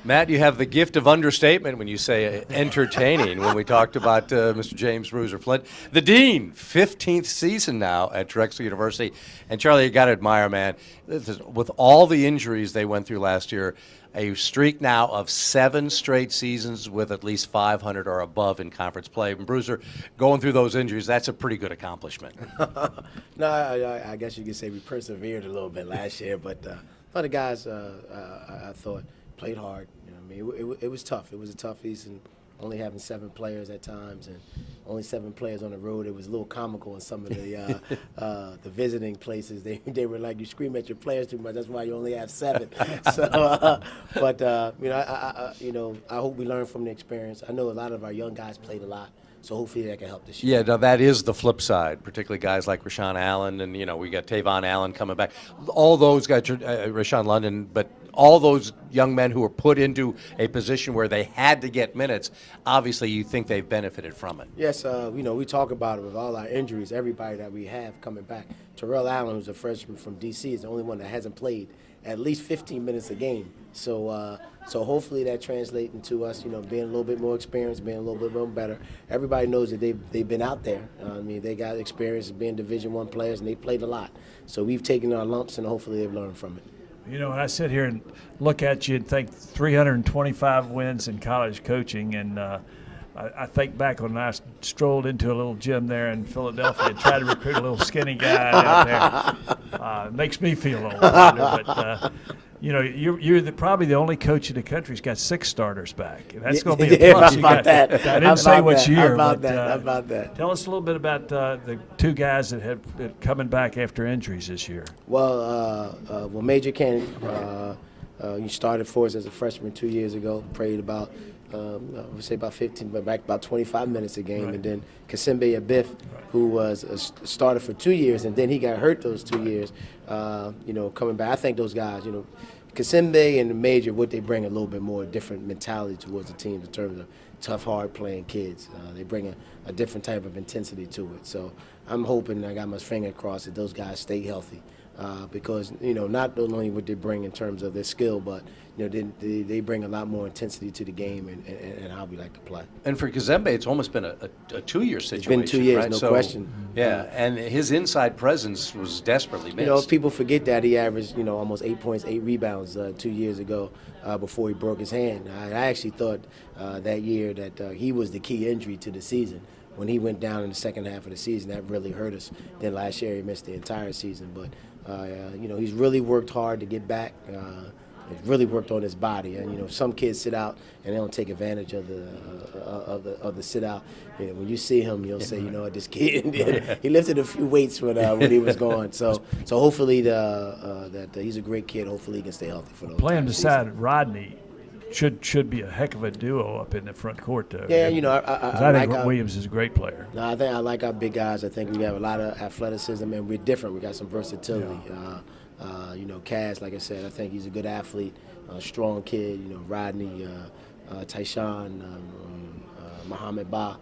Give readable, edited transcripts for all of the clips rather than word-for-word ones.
Matt, you have the gift of understatement when you say entertaining when we talked about Mr. James Bruiser Flint. The Dean, 15th season now at Drexel University. And Charlie, you got to admire, man, with all the injuries they went through last year, a streak now of 7 straight seasons with at least 500 or above in conference play. And Bruiser, going through those injuries, that's a pretty good accomplishment. No, I guess you could say we persevered a little bit last year, but the guys, I thought, played hard. You know what I mean? It was tough. It was a tough season, only having 7 players at times and only 7 players on the road. It was a little comical in some of the visiting places. They were like, you scream at your players too much. That's why you only have 7. So, I hope we learn from the experience. I know a lot of our young guys played a lot. So hopefully that can help this year. Yeah, now that is the flip side, particularly guys like Rashawn Allen, and we got Tavon Allen coming back. All those guys, Rashawn London, but all those young men who were put into a position where they had to get minutes, obviously you think they've benefited from it. Yes, we talk about it with all our injuries, everybody that we have coming back. Terrell Allen, who's a freshman from D.C., is the only one that hasn't played at least 15 minutes a game. So hopefully that translates into us, being a little bit more experienced, being a little bit more better. Everybody knows that they've been out there. They got experience being Division I players, and they played a lot. So we've taken our lumps, and hopefully they've learned from it. When I sit here and look at you and think 325 wins in college coaching, and I think back when I strolled into a little gym there in Philadelphia and tried to recruit a little skinny guy out there. It makes me feel a little older, but you're probably the only coach in the country who's got 6 starters back. And that's going to be a plus. About that. I didn't say which year. About that. Tell us a little bit about the 2 guys that have coming back after injuries this year. Well, Major Kennedy, he started for us as a freshman 2 years ago. Played about, I would say about 15, but back about 25 minutes a game. Right. And then Kasimbe Abif, who was a starter for 2 years, and then he got hurt those 2 years. Coming back, I think those guys, Kasimbe and the Major, what they bring a little bit more different mentality towards the team in terms of tough, hard-playing kids. They bring a different type of intensity to it. So I'm hoping, I got my finger crossed, that those guys stay healthy. Because, not only what they bring in terms of their skill, but, they bring a lot more intensity to the game and how we like to play. And for Kazembe, it's almost been a 2-year situation. It's been 2 years, right? no question. Yeah, and his inside presence was desperately missed. People forget that he averaged, almost 8 points, 8 rebounds 2 years ago before he broke his hand. I actually thought that year that he was the key injury to the season. When he went down in the second half of the season, that really hurt us. Then last year he missed the entire season. But, he's really worked hard to get back. He's really worked on his body. And, some kids sit out and they don't take advantage of the sit out. When you see him, you'll say, this kid, he lifted a few weights when he was gone. So hopefully that he's a great kid. Hopefully he can stay healthy for those. Playing beside Rodney should be a heck of a duo up in the front court, though. Yeah, I think Williams is a great player. No, I think I like our big guys. I think we have a lot of athleticism, and we're different. We got some versatility. Yeah. Kaz, like I said, I think he's a good athlete, strong kid. Rodney, Tyshawn, Muhammad Ba,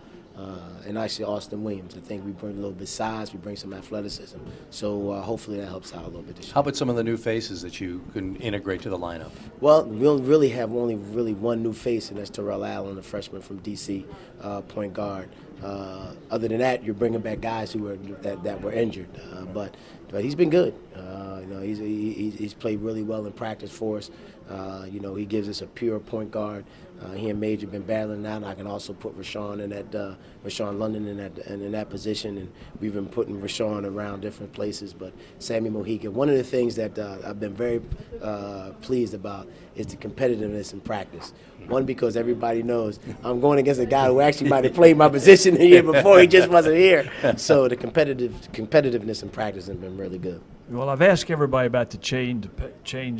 and actually Austin Williams. I think we bring a little bit of size, we bring some athleticism. So hopefully that helps out a little bit this year. How about some of the new faces that you can integrate to the lineup? Well, we'll really have only one new face, and that's Terrell Allen, a freshman from D.C., point guard. Other than that, you're bringing back guys who were that were injured, but he's been good. He's played really well in practice for us. He gives us a pure point guard. He and Major been battling out. I can also put Rashawn London in that position, and we've been putting Rashawn around different places. But Sammy Mojica, one of the things that I've been very pleased about is the competitiveness in practice. One, because everybody knows I'm going against a guy who actually might have played my position the year before. He just wasn't here. So the competitiveness in practice has been really good. Well, I've asked everybody about the change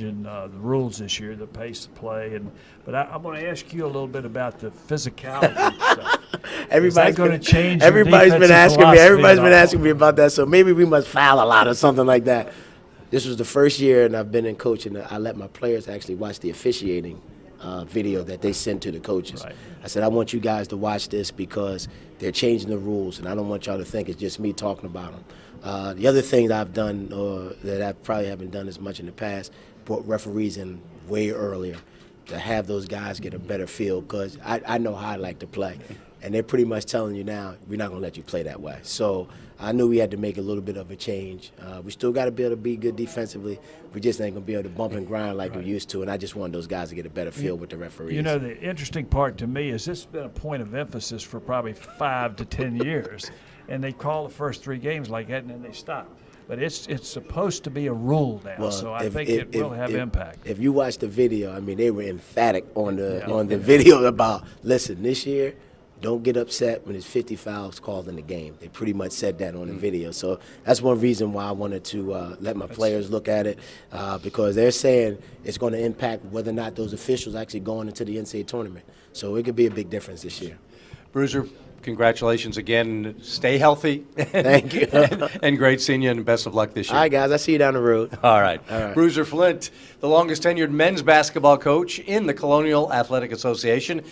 in the rules this year, the pace of play, but I'm going to ask you a little bit about the physicality stuff. Everybody's going to change. Everybody's been asking me about that. So maybe we must foul a lot or something like that. This was the first year, and I've been in coaching. I let my players actually watch the officiating video that they sent to the coaches. Right. I said, I want you guys to watch this because they're changing the rules, and I don't want y'all to think it's just me talking about them. The other thing that I've done, or that I probably haven't done as much in the past, brought referees in way earlier. to have those guys get a better feel, because I know how I like to play. And they're pretty much telling you now, we're not going to let you play that way. So I knew we had to make a little bit of a change. We still got to be able to be good defensively. We just ain't going to be able to bump and grind like we used to. And I just want those guys to get a better feel with the referees. You know, the interesting part to me is this has been a point of emphasis for probably 5 to 10 years. And they call the first 3 games like that, and then they stop. But it's supposed to be a rule now, Well, so I think it will have impact. If you watch the video, I mean, they were emphatic on the video about, listen, this year, don't get upset when there's 50 fouls called in the game. They pretty much said that on the video. So that's one reason why I wanted to let my players look at it, because they're saying it's going to impact whether or not those officials actually going into the NCAA tournament. So it could be a big difference this year. Bruiser, congratulations again. Stay healthy. Thank you. and great seeing you, and best of luck this year. All right, guys. I'll see you down the road. All right. All right. Bruiser Flint, the longest tenured men's basketball coach in the Colonial Athletic Association.